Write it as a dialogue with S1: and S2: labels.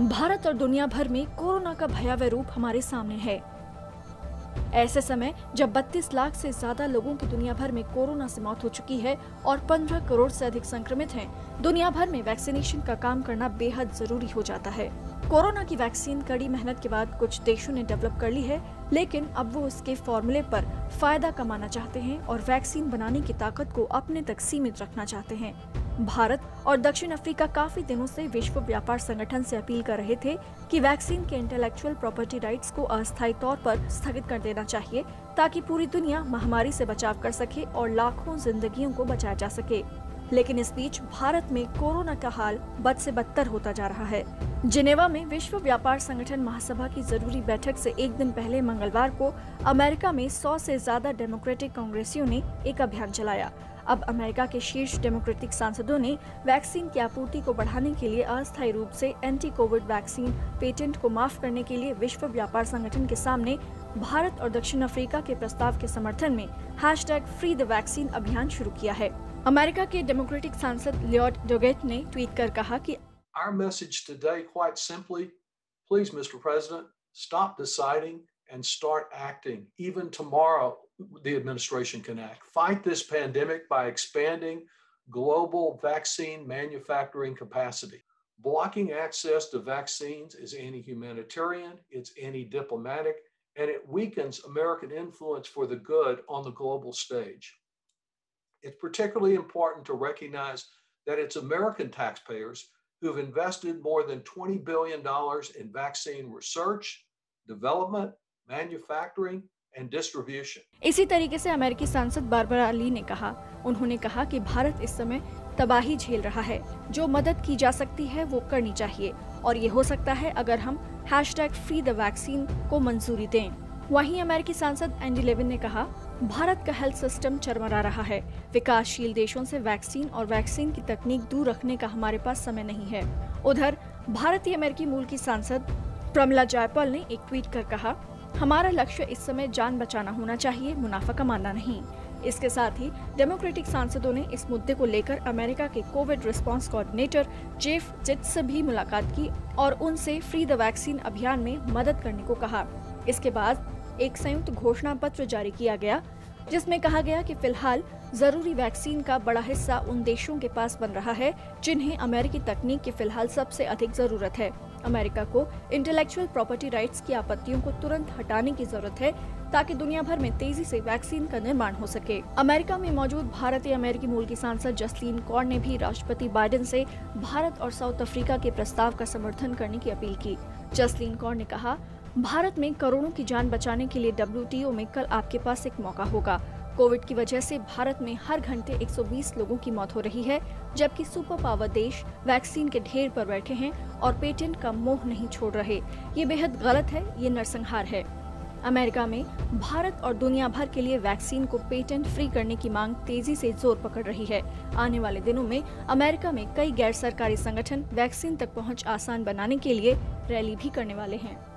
S1: भारत और दुनिया भर में कोरोना का भयावह रूप हमारे सामने है। ऐसे समय जब 32 लाख से ज्यादा लोगों की दुनिया भर में कोरोना से मौत हो चुकी है और 15 करोड़ से अधिक संक्रमित हैं, दुनिया भर में वैक्सीनेशन का काम करना बेहद जरूरी हो जाता है। कोरोना की वैक्सीन कड़ी मेहनत के बाद कुछ देशों ने डेवलप कर ली है, लेकिन अब वो इसके फॉर्मूले पर फायदा कमाना चाहते हैं और वैक्सीन बनाने की ताकत को अपने तक सीमित रखना चाहते हैं। भारत और दक्षिण अफ्रीका काफी दिनों से विश्व व्यापार संगठन से अपील कर रहे थे कि वैक्सीन के इंटेलेक्चुअल प्रॉपर्टी राइट्स को अस्थायी तौर पर स्थगित कर देना चाहिए, ताकि पूरी दुनिया महामारी से बचाव कर सके और लाखों जिंदगियों को बचाया जा सके। लेकिन इस बीच भारत में कोरोना का हाल बद से बदतर होता जा रहा है। जिनेवा में विश्व व्यापार संगठन महासभा की जरूरी बैठक से एक दिन पहले मंगलवार को अमेरिका में 100 से ज्यादा डेमोक्रेटिक कांग्रेसियों ने एक अभियान चलाया। अब अमेरिका के शीर्ष डेमोक्रेटिक सांसदों ने वैक्सीन की आपूर्ति को बढ़ाने के लिए अस्थायी रूप से एंटी कोविड वैक्सीन पेटेंट को माफ करने के लिए विश्व व्यापार संगठन के सामने भारत और दक्षिण अफ्रीका के प्रस्ताव के समर्थन में #FreeTheVaccine अभियान शुरू किया है। अमेरिका के डेमोक्रेटिक सांसद लियोड डोगेट ने ट्वीट कर कहा कि
S2: Our message today, quite simply, please, Mr. President, stop deciding and start acting. Even tomorrow, the administration can act. Fight this pandemic by expanding global vaccine manufacturing capacity. Blocking access to vaccines is anti-humanitarian, it's anti-diplomatic, and it weakens American influence for the good on the global stage. It's particularly important to recognize that it's American taxpayers who've invested more than $20 billion in vaccine research, development, manufacturing, and distribution.
S1: इसी तरीके से अमेरिकी सांसद Barbara ली ने कहा, उन्होंने कहा कि भारत इस समय तबाही झेल रहा है। जो मदद की जा सकती है वो करनी चाहिए और ये हो सकता है अगर हम #FreeTheVaccine को मंजूरी दें। वहीं अमेरिकी सांसद एंडी लेविन ने कहा, भारत का हेल्थ सिस्टम चरमरा रहा है। विकासशील देशों से वैक्सीन और वैक्सीन की तकनीक दूर रखने का हमारे पास समय नहीं है। उधर भारतीय अमेरिकी मूल की सांसद प्रमिला जयपाल ने एक ट्वीट कर कहा, हमारा लक्ष्य इस समय जान बचाना होना चाहिए, मुनाफा कमाना नहीं। इसके साथ ही डेमोक्रेटिक सांसदों ने इस मुद्दे को लेकर अमेरिका के Covid response coordinator Jeff zits से भी मुलाकात की और उनसे फ्री द वैक्सीन अभियान में मदद करने को कहा। इसके बाद एक संयुक्त घोषणा पत्र जारी किया गया, जिसमें कहा गया कि फिलहाल जरूरी वैक्सीन का बड़ा हिस्सा उन देशों के पास बन रहा है जिन्हें अमेरिकी तकनीक की फिलहाल सबसे अधिक जरूरत है। अमेरिका को इंटेलेक्चुअल प्रॉपर्टी राइट्स की आपत्तियों को तुरंत हटाने की जरूरत है, ताकि दुनिया भर में तेजी से वैक्सीन का निर्माण हो सके। अमेरिका में मौजूद भारतीय अमेरिकी मूल की सांसद जसलीन कौर ने भी राष्ट्रपति बाइडेन से भारत और साउथ अफ्रीका के प्रस्ताव का समर्थन करने की अपील की। जसलीन कौर ने कहा, भारत में करोड़ों की जान बचाने के लिए WTO में कल आपके पास एक मौका होगा। कोविड की वजह से भारत में हर घंटे 120 लोगों की मौत हो रही है, जबकि सुपर पावर देश वैक्सीन के ढेर पर बैठे हैं और पेटेंट का मोह नहीं छोड़ रहे। ये बेहद गलत है, ये नरसंहार है। अमेरिका में भारत और दुनिया भर के लिए वैक्सीन को पेटेंट फ्री करने की मांग तेजी से जोर पकड़ रही है। आने वाले दिनों में अमेरिका में कई गैर सरकारी संगठन वैक्सीन तक पहुंच आसान बनाने के लिए रैली भी करने वाले हैं।